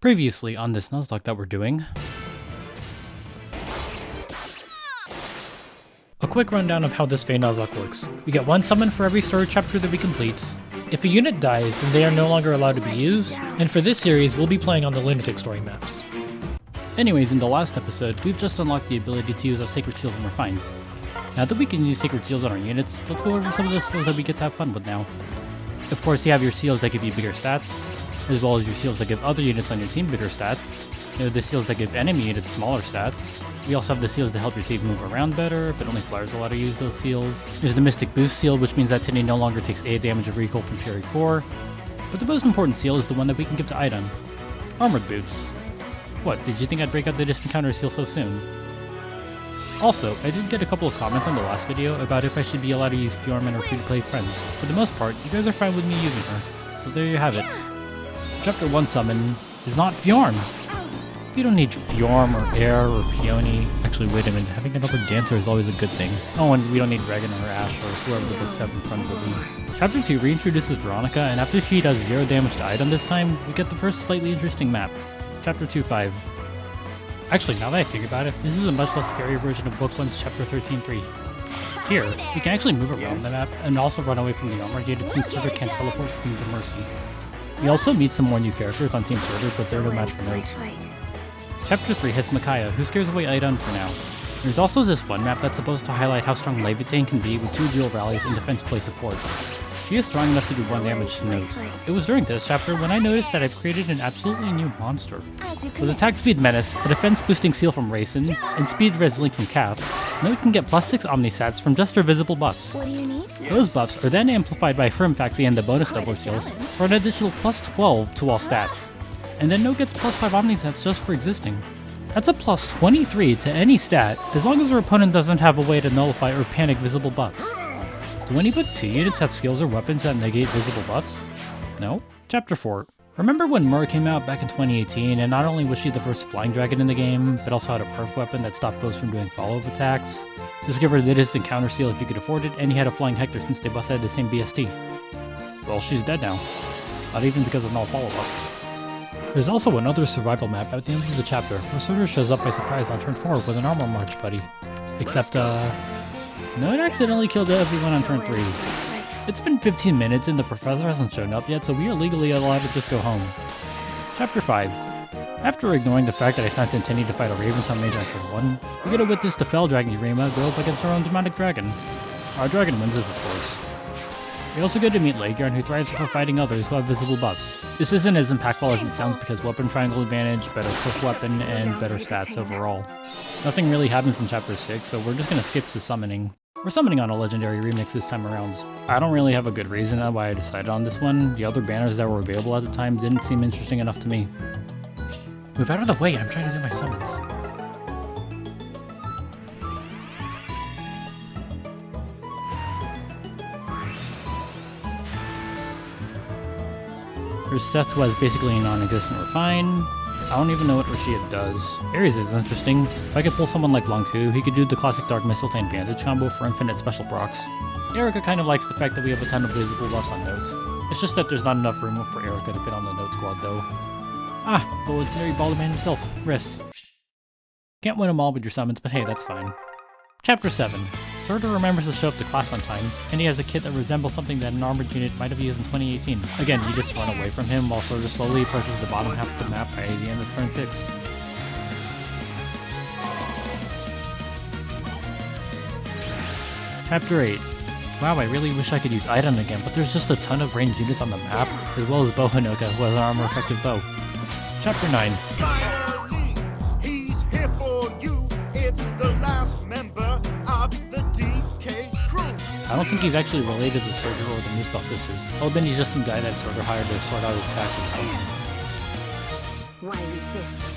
Previously on this Nuzlocke that we're doing, a quick rundown of how this Fey Nuzlocke works. We get one summon for every story chapter that we complete. If a unit dies, then they are no longer allowed to be used, and for this series, we'll be playing on the Lunatic story maps. Anyways, in the last episode, we've just unlocked the ability to use our Sacred Seals and Refines. Now that we can use Sacred Seals on our units, let's go over some of the seals that we get to have fun with now. Of course, you have your seals that give you bigger stats, as well as your seals that give other units on your team bigger stats. You have the seals that give enemy units smaller stats. We also have the seals that help your team move around better, but only flyers allow to use those seals. There's the Mystic Boost seal, which means that Tinny no longer takes 8 damage of recoil from Fury 4. But the most important seal is the one that we can give to Idun. Armored Boots. What, did you think I'd break out the distant counter seal so soon? Also, I did get a couple of comments on the last video about if I should be allowed to use Fjorm and her free-to-play friends. For the most part, you guys are fine with me using her. So there you have it. Chapter 1 summon is not Fjorm. You don't need Fjorm or Air or Peony. Actually, wait a minute, having another dancer is always a good thing. Oh, and we don't need Regan or Ash or whoever the books have in front of me. Chapter 2 reintroduces Veronica, and after she does 0 damage to Idun this time, we get the first slightly interesting map. Chapter 2-5. Actually, now that I think about it, this is a much less scary version of Book 1's Chapter 13-3. Here, we can actually move around the map and also run away from the armor gated since surtr can't teleport Queens of Mercy. We also meet some more new characters on Team surtr, but they're no match for Nott. Chapter 3 has Micaiah, who scares away Idun for now. There's also this one map that's supposed to highlight how strong Levitain can be with 2 dual rallies and defense play support. She is strong enough to do 1 damage to Nott. It was during this chapter when I noticed that I've created an absolutely new monster. With attack speed Menace, a defense boosting seal from Raisin, and speed res link from Kath, Nott can get +6 Omnisats from just her visible buffs. Those buffs are then amplified by Faxi and the bonus doubler seal for an additional +12 to all stats. And then Nott gets +5 Omnisats just for existing. That's a +23 to any stat, as long as her opponent doesn't have a way to nullify or panic visible buffs. Do any but 2 units have skills or weapons that negate visible buffs? No? Chapter 4. Remember when Mur came out back in 2018, and not only was she the first flying dragon in the game, but also had a perf weapon that stopped foes from doing follow-up attacks? Just give her the distant counter seal if you could afford it, and you had a flying Hector since they both had the same BST. Well, she's dead now. Not even because of no follow-up. There's also another survival map at the end of the chapter, where surtr shows up by surprise on turn 4 with an armor march buddy. Except, Nott accidentally killed everyone on turn 3. It's been 15 minutes and the professor hasn't shown up yet, so we are legally allowed to just go home. Chapter 5. After ignoring the fact that I sent in Tinny to fight a Raventown mage on turn 1, we get to witness the Fell Dragon Yurima go up against our own demonic dragon. Our dragon wins this, of course. We also get to meet Legion, who thrives for fighting others who have visible buffs. This isn't as impactful as it sounds because weapon triangle advantage, better push weapon, and better stats overall. Nothing really happens in Chapter 6, so we're just gonna skip to summoning. We're summoning on a legendary remix this time around. I don't really have a good reason why I decided on this one. The other banners that were available at the time didn't seem interesting enough to me. Move out of the way, I'm trying to do my summons. There's Seth, who has basically a non-existent Refine. I don't even know what Rashida does. Ares is interesting. If I could pull someone like Blanku, he could do the classic Dark Missile and Bandage combo for infinite special procs. Erica kind of likes the fact that we have a ton of visible buffs on Nott. It's just that there's not enough room for Erica to fit on the Nott squad though. Ah, the legendary Balderman himself, Riss. Can't win them all with your summons, but hey, that's fine. Chapter 7. surtr remembers to show up to class on time, and he has a kit that resembles something that an armored unit might have used in 2018. Again, you just run away from him while surtr slowly approaches the bottom half of the map by the end of turn 6. Chapter 8. Wow, I really wish I could use Idun again, but there's just a ton of ranged units on the map, as well as Bohanoka, who has an armor-effective bow. Chapter 9. Finally, he's here for you. It's the last member of the DK crew. I don't think he's actually related to surtr or the Moosebell sisters. Oh, then he's just some guy that surtr hired to sort out his taxes or something. Why resist?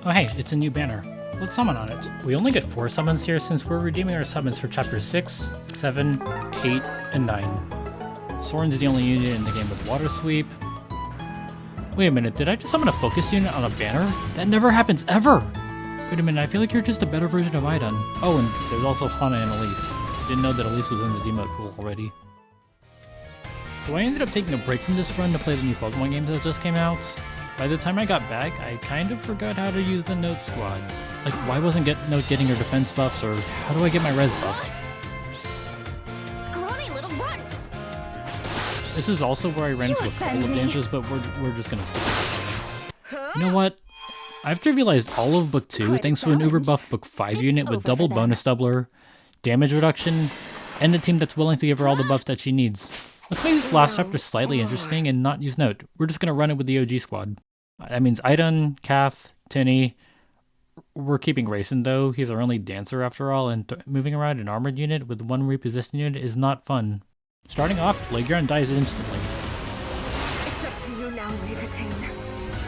Oh hey, it's a new banner. Let's summon on it. We only get 4 summons here since we're redeeming our summons for chapters 6, 7, 8, and 9. Soren's the only unit in the game with Water Sweep. Wait a minute, did I just summon a focus unit on a banner? That never happens ever! Wait a minute, I feel like you're just a better version of Idun. Oh, and there's also Hana and Elise. Didn't know that Elise was in the demote pool already. So I ended up taking a break from this run to play the new Pokemon games that just came out. By the time I got back, I kind of forgot how to use the Nott squad. Like, why wasn't Nott getting her defense buffs, or how do I get my res buff? Scrawny little runt. This is also where I ran into a couple of dangers, but we're just gonna skip it. You know what? I've trivialized all of Book 2 thanks to an uber buff Book 5 unit with double bonus doubler, damage reduction, and a team that's willing to give her all the buffs that she needs. Let's make this last chapter slightly interesting and not use Nott. We're just gonna run it with the OG squad. That means Aidan, Kath, Tinny. We're keeping Rayson though, he's our only dancer after all, and moving around an armored unit with one repositioned unit is not fun. Starting off, Flagrant dies instantly. It's up to you now, Levitain.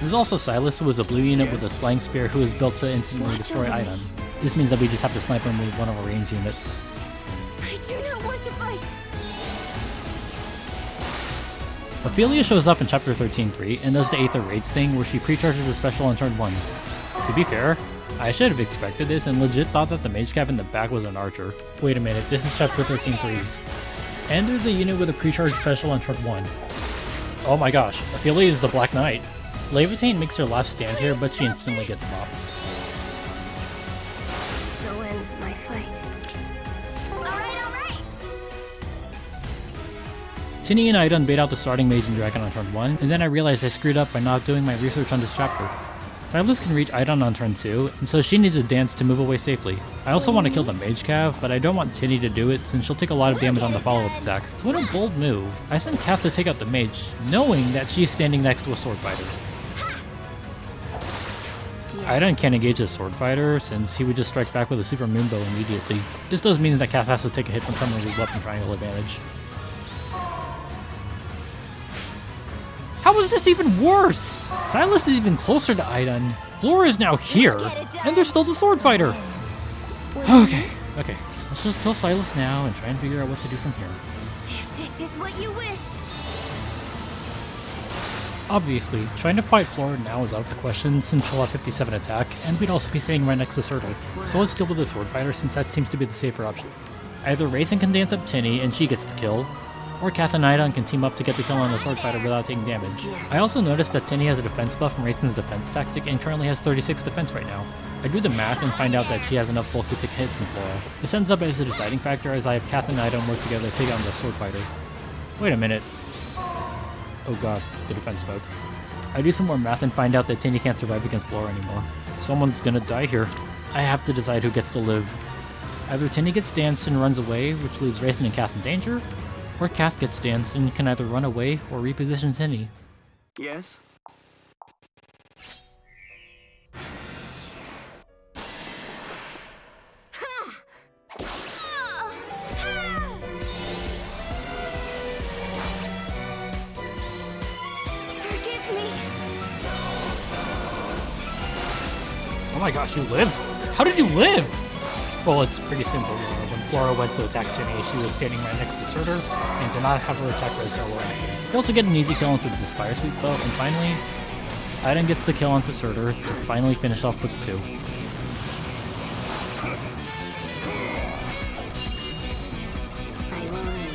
There's also Silas, who is a blue unit with a slang spear who is built to instantly destroy Aidan. This means that we just have to snipe him with one of our range units. I do not want to fight. Ophelia shows up in chapter 13.3 and does the Aether Raids thing where she precharges a special on turn 1. To be fair, I should have expected this and legit thought that the mage cav in the back was an archer. Wait a minute, this is chapter 13.3. And there's a unit with a precharge special on turn 1. Oh my gosh, Ophelia is the Black Knight. Levitain makes her last stand here, but she instantly gets mopped. So ends my fight. Alright, alright! Tinny and Aidan bait out the starting mage and dragon on turn 1, and then I realized I screwed up by not doing my research on this chapter. Silas can reach Aidan on turn 2, and so she needs a dance to move away safely. I also want to kill the mage cav, but I don't want Tinny to do it since she'll take a lot of damage on the follow-up attack. So what a bold move. I sent Kath to take out the mage, knowing that she's standing next to a sword fighter. Aidan can't engage a sword fighter since he would just strike back with a super moonbow immediately. This does mean that Kath has to take a hit from someone with weapon triangle advantage. How is this even worse? Silas is even closer to Aidan. Flora is now here, and there's still the sword fighter. Okay, let's just kill Silas now and try and figure out what to do from here. If this is what you wish. Obviously, trying to fight Flora now is out of the question since she'll have 57 attack, and we'd also be staying right next to surtr. So let's deal with the sword fighter since that seems to be the safer option. Either Rayson can dance up Tinny and she gets the kill, or Kath and Aidan can team up to get the kill on the sword fighter without taking damage. I also noticed that Tinny has a defense buff from Rayson's defense tactic and currently has 36 defense right now. I do the math and find out that she has enough bulk to take a hit from Flora. This ends up as a deciding factor as I have Kath and Aidan work together to take on the sword fighter. Wait a minute. Oh god, the defense spoke. I do some more math and find out that Tinny can't survive against Flora anymore. Someone's gonna die here. I have to decide who gets to live. Either Tinny gets danced and runs away, which leaves Rayson and Kath in danger, or Kath gets danced and can either run away or reposition Tinny. Yes? Forgive me. Oh my gosh, you lived? How did you live? Well, it's pretty simple. When Flora went to attack Tinny, she was standing right next to surtr and did not have her attack res solo active. You also get an easy kill into this fire sweep though, and finally, Aidan gets the kill onto surtr to finally finish off Book 2. I will lead.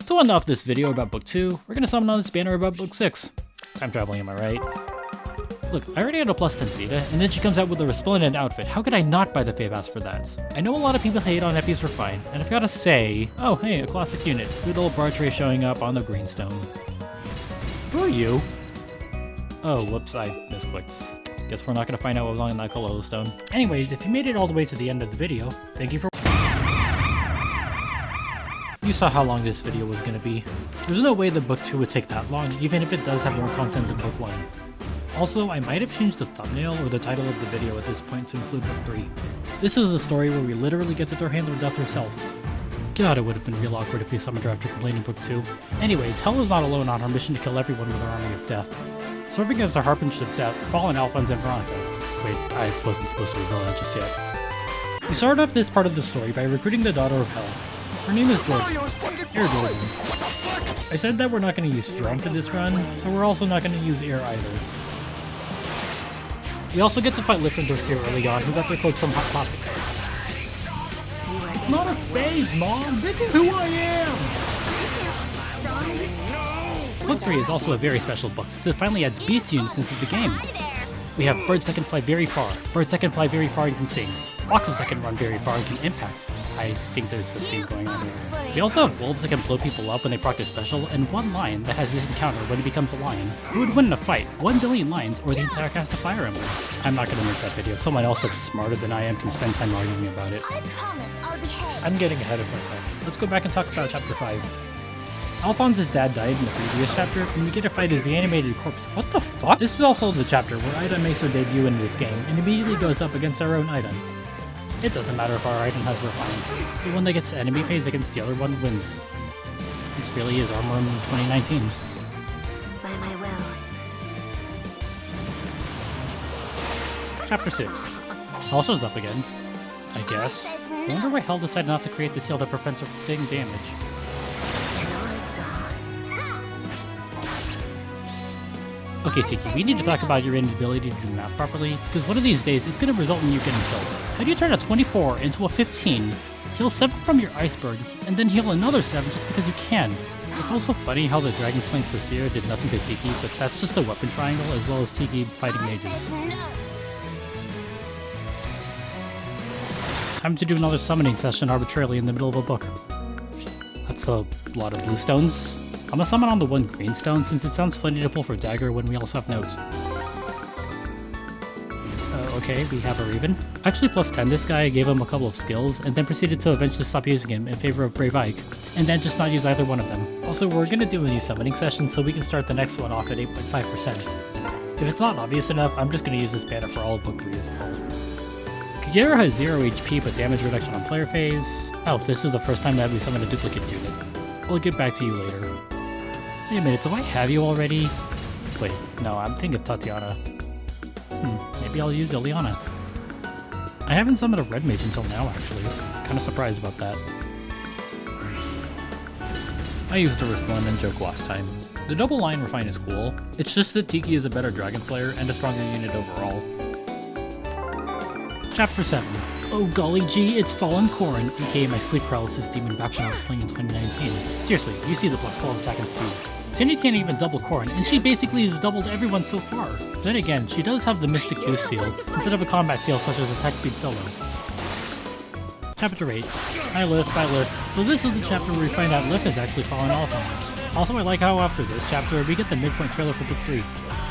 To end off this video about Book 2, we're gonna summon on this banner about Book 6. Time traveling, am I right? Look, I already had a plus 10 Zeta, and then she comes out with a resplendent outfit. How could I not buy the Fave Pass for that? I know a lot of people hate on Eppies for fine, and I've gotta say, oh hey, a classic unit. Good old Bartray showing up on the greenstone. Who are you? Oh, whoops, I misclicked. Guess we're not gonna find out what was on that Cololo stone. Anyways, if you made it all the way to the end of the video, thank you for You saw how long this video was gonna be. There's no way that Book 2 would take that long, even if it does have more content than Book 1. Also, I might have changed the thumbnail or the title of the video at this point to include Book 3. This is a story where we literally get to throw hands with Death herself. God, it would have been real awkward if we summoned her after completing Book 2. Anyways, Hel is not alone on her mission to kill everyone with her army of death. Serving as a harbinger of death, Fallen Alphonse and Veronica. Wait, I wasn't supposed to reveal that just yet. We started off this part of the story by recruiting the daughter of Hel. Her name is Jordan. Air Jordan. I said that we're not going to use Storm for this run, so we're also not going to use Air either. We also get to fight Lif and Dorsier early on, who got their codes from Hot Topic. It's not a phase, Mom! This is who I am! Book 3 is also a very special book, since it finally adds beast units into the game. We have birds that can fly very far, birds that can fly very far and can sing, foxes that can run very far and can impacts. I think there's a thing going on here. We also have wolves that can blow people up when they proc their special, and one lion that has this encounter when it becomes a lion. Who would win in a fight, 1 billion lions or the entire cast of Fire Emblem? I'm not going to make that video. Someone else that's smarter than I am can spend time arguing about it. I promise I'll behave. I'm getting ahead of myself. Let's go back and talk about Chapter 5. Alphonse's dad died in the previous chapter, and we get to fight as the animated corpse. What the fuck? This is also the chapter where Ida makes her debut in this game, and immediately goes up against our own Ida. It doesn't matter if our item has refined. The one that gets to enemy phase against the other one wins. This really is Armor in 2019. By my will. Chapter 6. Hell shows up again. I guess. I wonder why Hell decided not to create the seal that prevents her from taking damage. Okay, Tiki, we need to talk about your inability to do math properly, because one of these days it's going to result in you getting killed. How do you turn a 24 into a 15, heal 7 from your iceberg, and then heal another 7 just because you can? It's also funny how the Dragon Sling for Seer did nothing to Tiki, but that's just a weapon triangle as well as Tiki fighting mages. Time to do another summoning session arbitrarily in the middle of a book. That's a lot of blue stones. I'm gonna summon on the 1 green stone since it sounds funny to pull for dagger when we also have notes. Okay, we have a Raven. Actually plus 10 this guy, I gave him a couple of skills, and then proceeded to eventually stop using him in favor of Brave Ike, and then just not use either one of them. Also, we're gonna do a new summoning session so we can start the next one off at 8.5%. If it's not obvious enough, I'm just gonna use this banner for all of Book 3 as well. Kagero has 0 HP but damage reduction on player phase. Oh, this is the first time that we summon a duplicate unit. We'll get back to you later. Wait a minute, do I have you already? Wait, no, I'm thinking of Tatiana. Maybe I'll use Ileana. I haven't summoned a red mage until now, actually. Kinda surprised about that. I used a Respond and joke last time. The double line refine is cool, it's just that Tiki is a better Dragon Slayer and a stronger unit overall. Chapter 7. Oh golly gee, it's Fallen Corrin, aka my sleep paralysis demon back when I was playing in 2019. Seriously, you see the plus 12 attack and speed. Cindy can't even double Corrin, and she basically has doubled everyone so far. Then again, she does have the Mystic Boost seal, instead of a combat seal such as attack speed solo. Chapter 8. Hi Lif, bye Lif. So this is the chapter where we find out Lif has actually fallen off on us. Also I like how after this chapter, we get the midpoint trailer for Book 3,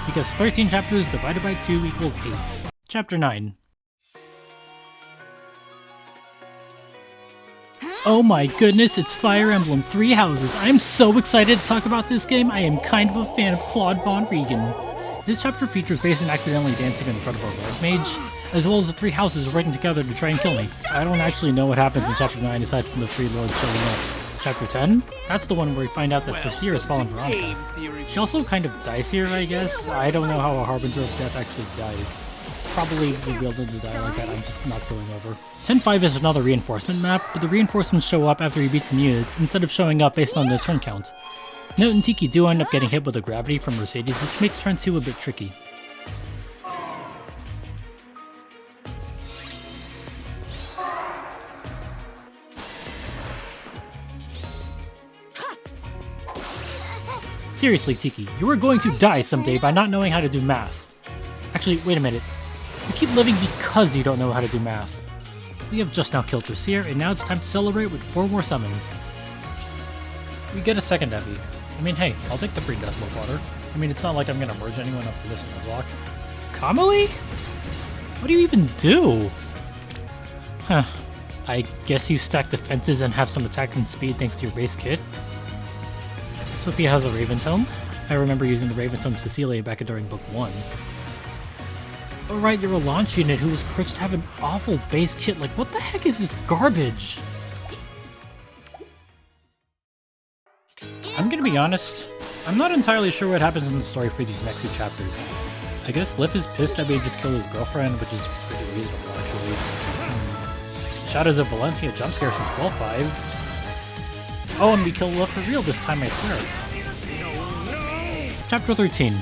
because 13 chapters divided by 2 equals 8. Chapter 9. Oh my goodness, it's Fire Emblem 3 Houses. I'm so excited to talk about this game. I am kind of a fan of Claude Von Regan. This chapter features Vaesen accidentally dancing in front of a red mage, as well as the 3 houses working together to try and kill me. I don't actually know what happens in Chapter 9 aside from the 3 lords showing up. Chapter 10? That's the one where we find out that Tercere has fallen Veronica. She also kind of dies here, I guess. I don't know how a Harbinger of Death actually dies. Probably revealed into die like that, I'm just not going over. 10.5 is another reinforcement map, but the reinforcements show up after you beat some units, instead of showing up based on the turn count. Note and Tiki do end up getting hit with a gravity from Mercedes, which makes turn 2 a bit tricky. Seriously, Tiki, you are going to die someday by not knowing how to do math. Actually, wait a minute. You keep living because you don't know how to do math. We have just now killed Tercere, and now it's time to celebrate with 4 more summons. We get a second Evi. I mean, hey, I'll take the free Deathloop water. I mean, it's not like I'm gonna merge anyone up for this Nuzlocke. Kamali? What do you even do? Huh. I guess you stack defenses and have some attack and speed thanks to your base kit. Sophia has a Raven Tome. I remember using the Raven Tome Cecilia back during Book 1. Oh right, you're a launch unit who was cursed to have an awful base kit. Like, what the heck is this garbage? I'm gonna be honest, I'm not entirely sure what happens in the story for these next 2 chapters. I guess Lif is pissed that we just killed his girlfriend, which is pretty reasonable actually. Shadows of Valencia jump scares from 12.5. Oh, and we kill Lif for real this time, I swear. Chapter 13.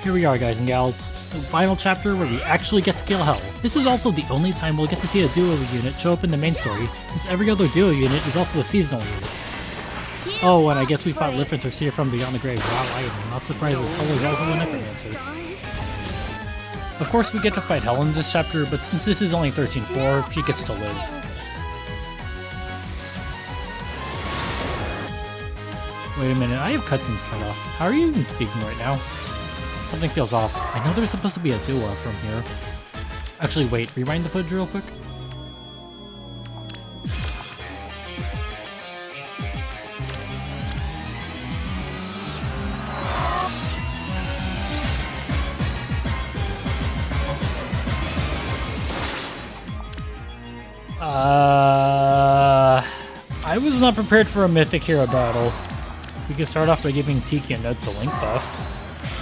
Here we are, guys and gals. the final chapter where we actually get to kill Hell. This is also the only time we'll get to see a duo unit show up in the main story, since every other duo unit is also a seasonal unit. Oh, and I guess we fought Lipus or Seer from Beyond the Grave. Wow, I am not surprised that Hell is also a Necromancer. Of course, we get to fight Hell in this chapter, but since this is only 13-4, she gets to live. Wait a minute, I have cutscenes turned off. How are you even speaking right now? Something feels off. I know there's supposed to be a duo from here. Actually, wait, rewind the footage real quick. I was not prepared for a Mythic Hero battle. We can start off by giving Tiki and Nott the Link buff.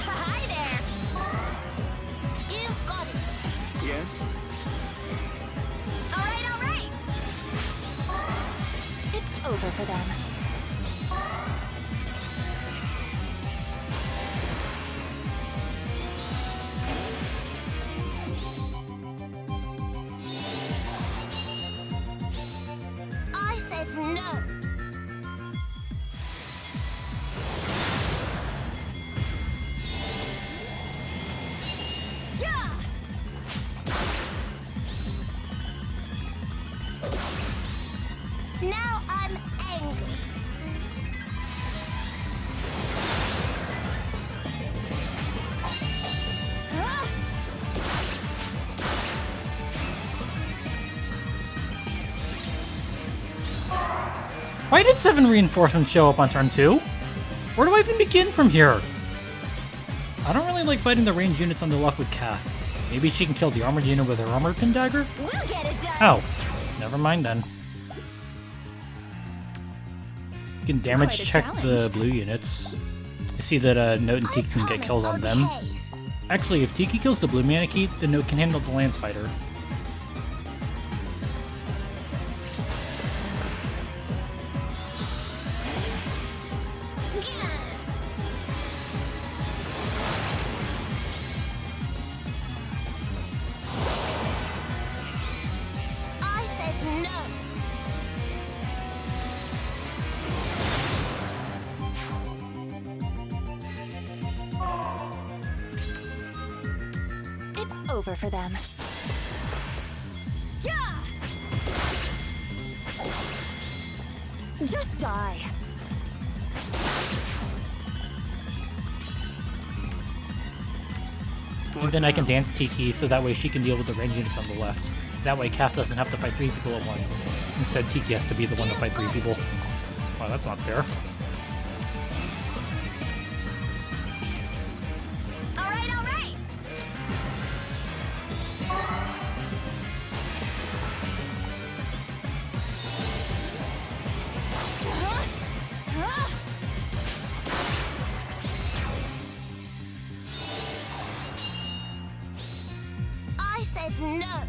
Hi there. You've got it. Yes? All right. It's over for them. I said no. Yeah. Now I'm angry. Huh? Why did 7 reinforcements show up on turn 2? Where do I even begin from here? I don't really like fighting the ranged units on the left with Kath. Maybe she can kill the armored unit with her armored pin dagger? We'll get it done. Oh, never mind then. You can damage Quite a check challenge. the blue units. I see that Nott and Tiki can get kills on them. Actually, if Tiki kills the blue Manakee, then Nott can handle the Lance Fighter. I said no. It's over for them. Yeah. Just die. And then I can dance Tiki so that way she can deal with the ranged units on the left. That way Kath doesn't have to fight 3 people at once. Instead, Tiki has to be the one to fight 3 people. Wow, that's not fair. All right. I said no.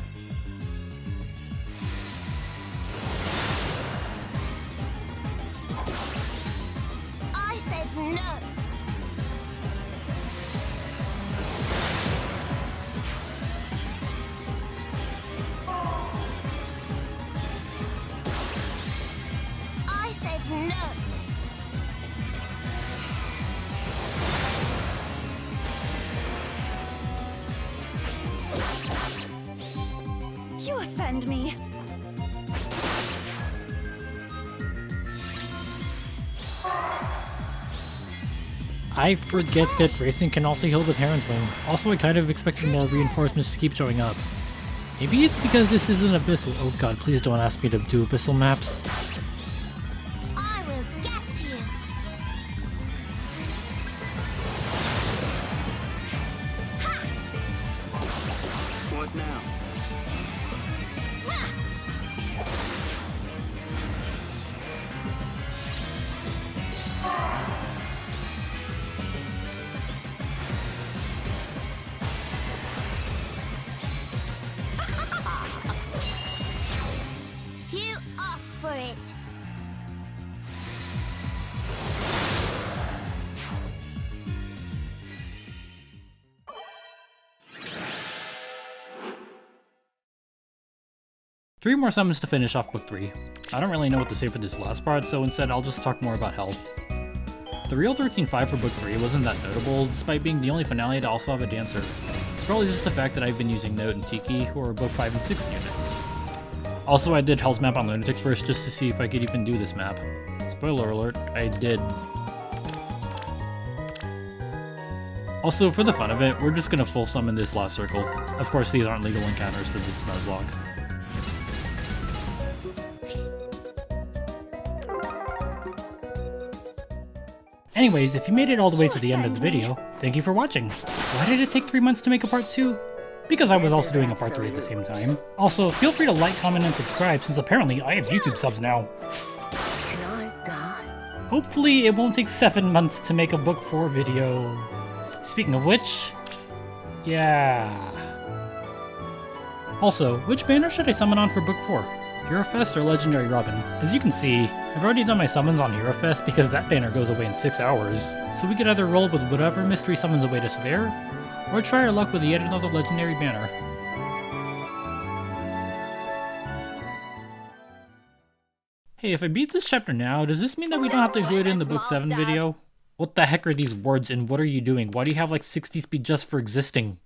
I said no. I said no. You offend me. I forget that racing can also heal with Heron's Wing. Also, I kind of expected more reinforcements to keep showing up. Maybe it's because this isn't Abyssal. Oh god, please don't ask me to do Abyssal maps. I will get you. What now? You asked for it. 3 more summons to finish off book 3. I don't really know what to say for this last part, so instead I'll just talk more about Hell. The real 13-5 for book 3 wasn't that notable, despite being the only finale to also have a dancer. It's probably just the fact that I've been using Nott and Tiki, who are book 5 and 6 units. Also, I did Hell's map on Lunatics first just to see if I could even do this map. Spoiler alert, I did. Also, for the fun of it, we're just gonna full summon this last circle. Of course, these aren't legal encounters for this Nuzlocke. Anyways, if you made it all the way to the end of the video, thank you for watching. Why did it take 3 months to make a part 2? Because I was also doing a part 3 at the same time. Also, feel free to like, comment, and subscribe since apparently I have YouTube subs now. Can I die? Hopefully it won't take 7 months to make a book 4 video. Speaking of which, yeah. Also, which banner should I summon on for book 4? Hero Fest or Legendary Robin? As you can see, I've already done my summons on Hero Fest because that banner goes away in 6 hours, so we could either roll with whatever mystery summons await us there, or try our luck with yet another legendary banner. Hey, if I beat this chapter now, does this mean that we don't have to do it in the book 7 video? What the heck are these words and what are you doing? Why do you have like 60 speed just for existing?